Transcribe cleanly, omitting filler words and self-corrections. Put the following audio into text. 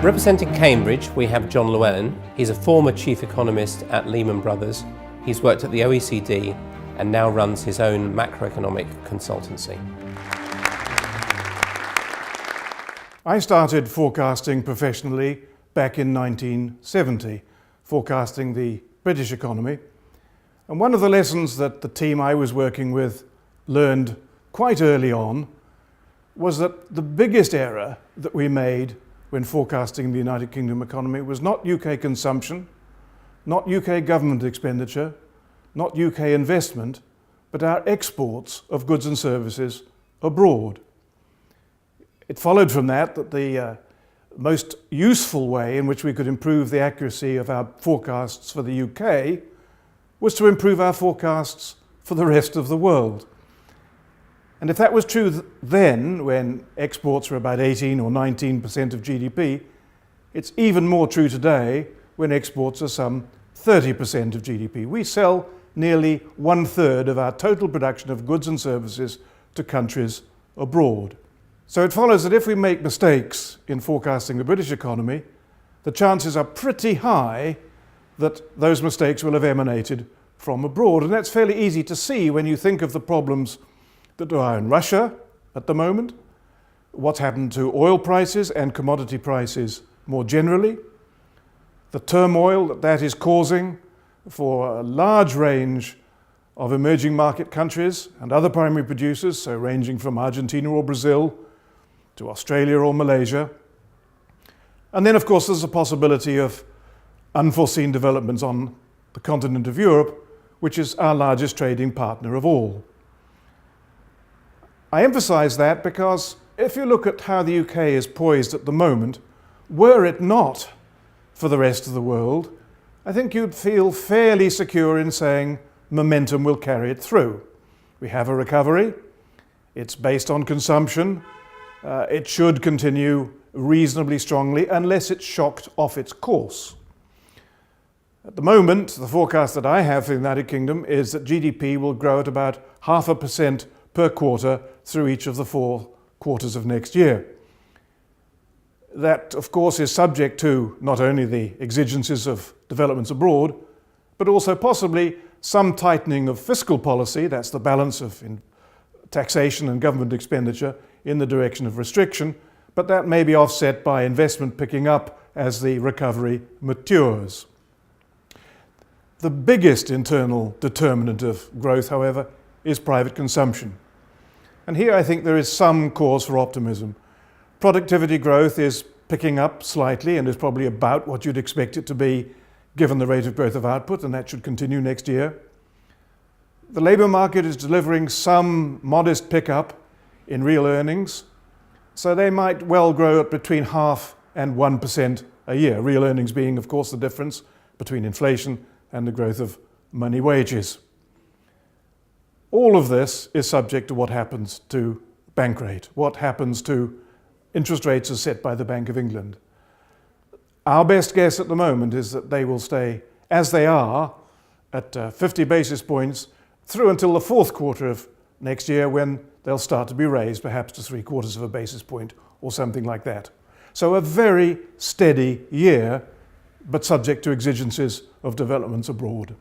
Representing Cambridge, we have John Llewellyn. He's a former chief economist at Lehman Brothers. He's worked at the OECD and now runs his own macroeconomic consultancy. I started forecasting professionally back in 1970, forecasting the British economy. And one of the lessons that the team I was working with learned quite early on was that the biggest error that we made when forecasting the United Kingdom economy was not UK consumption, not UK government expenditure, not UK investment, but our exports of goods and services abroad. It followed from that the most useful way in which we could improve the accuracy of our forecasts for the UK was to improve our forecasts for the rest of the world. And if that was true then, when exports were about 18 or 19% of GDP, it's even more true today when exports are some 30% of GDP. We sell nearly 1/3 of our total production of goods and services to countries abroad. So it follows that if we make mistakes in forecasting the British economy, the chances are pretty high that those mistakes will have emanated from abroad. And that's fairly easy to see when you think of the problems that are in Russia at the moment, what's happened to oil prices and commodity prices more generally, the turmoil that is causing for a large range of emerging market countries and other primary producers, so ranging from Argentina or Brazil to Australia or Malaysia. And then, of course, there's a possibility of unforeseen developments on the continent of Europe, which is our largest trading partner of all. I emphasize that because if you look at how the UK is poised at the moment, were it not for the rest of the world, I think you'd feel fairly secure in saying momentum will carry it through. We have a recovery, it's based on consumption, it should continue reasonably strongly unless it's shocked off its course. At the moment, the forecast that I have for the United Kingdom is that GDP will grow at about 0.5% per quarter through each of the 4 quarters of next year. That, of course, is subject to not only the exigencies of developments abroad, but also possibly some tightening of fiscal policy, that's the balance of taxation and government expenditure, in the direction of restriction, but that may be offset by investment picking up as the recovery matures. The biggest internal determinant of growth, however, is private consumption. And here I think there is some cause for optimism. Productivity growth is picking up slightly and is probably about what you'd expect it to be given the rate of growth of output, and that should continue next year. The labour market is delivering some modest pickup in real earnings, so they might well grow at between 0.5% and 1% a year, real earnings being, of course, the difference between inflation and the growth of money wages. All of this is subject to what happens to bank rate, what happens to interest rates as set by the Bank of England. Our best guess at the moment is that they will stay as they are at 50 basis points through until the 4th quarter of next year, when they'll start to be raised perhaps to 0.75 of a basis point or something like that. So a very steady year, but subject to exigencies of developments abroad.